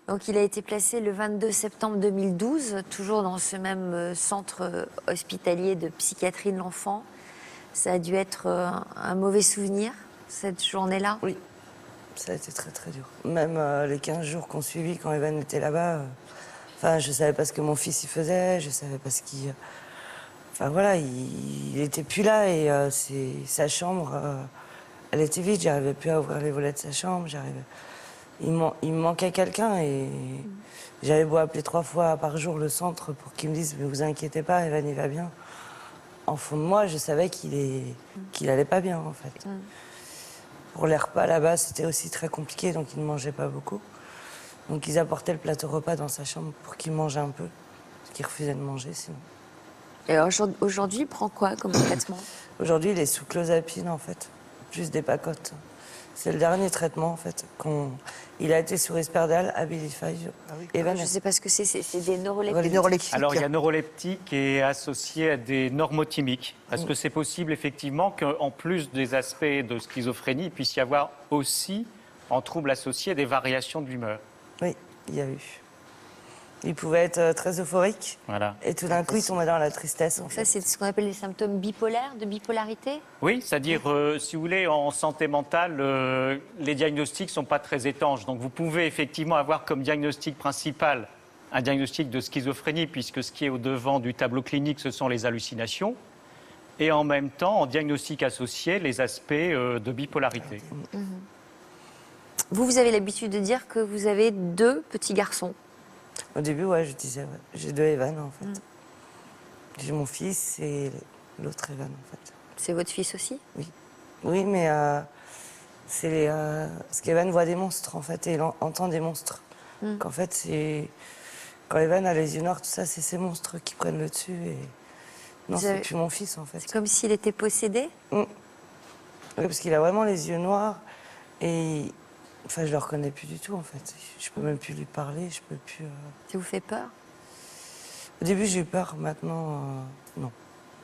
Donc il a été placé le 22 septembre 2012, toujours dans ce même centre hospitalier de psychiatrie de l'enfant. Ça a dû être un mauvais souvenir, cette journée-là? Oui, ça a été très très dur. Même les 15 jours qu'on suivit quand Evan était là-bas, enfin, je savais pas ce que mon fils y faisait, je savais pas ce qu'il... Enfin voilà, il était plus là et sa chambre, elle était vide, j'arrivais plus à ouvrir les volets de sa chambre, il me manquait quelqu'un et j'avais beau appeler 3 fois par jour le centre pour qu'ils me disent « mais vous inquiétez pas, Evan il va bien ». En fond de moi, je savais qu'il allait pas bien en fait. Pour les repas là-bas, c'était aussi très compliqué, donc il ne mangeait pas beaucoup. Donc ils apportaient le plateau repas dans sa chambre pour qu'il mange un peu, parce qu'il refusait de manger sinon. Et alors aujourd'hui, il prend quoi comme traitement? Aujourd'hui, il est sous clozapine en fait, plus des pacotes. C'est le dernier traitement en fait. Il a été sous Risperdal, Abilify. Je ne sais pas ce que c'est des neuroleptiques. Les neuroleptiques. Alors, il y a neuroleptique et associé à des normothymiques. Est-ce que c'est possible, effectivement, qu'en plus des aspects de schizophrénie, il puisse y avoir aussi, en troubles associés, des variations d'humeur? Oui, il y a eu. Il pouvait être très euphorique. Voilà. Et tout d'un coup, il tombait dans la tristesse. En Ça, fait. c'est ce qu'on appelle les symptômes bipolaires, de bipolarité? Oui, c'est-à-dire, si vous voulez, en santé mentale, les diagnostics ne sont pas très étanches. Donc, vous pouvez effectivement avoir comme diagnostic principal un diagnostic de schizophrénie, puisque ce qui est au-devant du tableau clinique, ce sont les hallucinations. Et en même temps, en diagnostic associé, les aspects de bipolarité. Vous avez l'habitude de dire que vous avez 2 petits garçons. Au début, ouais, je disais, ouais. J'ai 2 Evan en fait. J'ai mon fils et l'autre Evan en fait. C'est votre fils aussi? Oui. Oui, mais c'est parce qu'Evan voit des monstres en fait et il entend des monstres. Qu'en fait, c'est quand Evan a les yeux noirs, tout ça, c'est ces monstres qui prennent le dessus et non, c'est plus mon fils en fait. C'est comme s'il était possédé? Oui, parce qu'il a vraiment les yeux noirs et enfin, je le reconnais plus du tout en fait. Je peux même plus lui parler, je peux plus. Ça vous fait peur? Au début, j'ai eu peur, maintenant, non.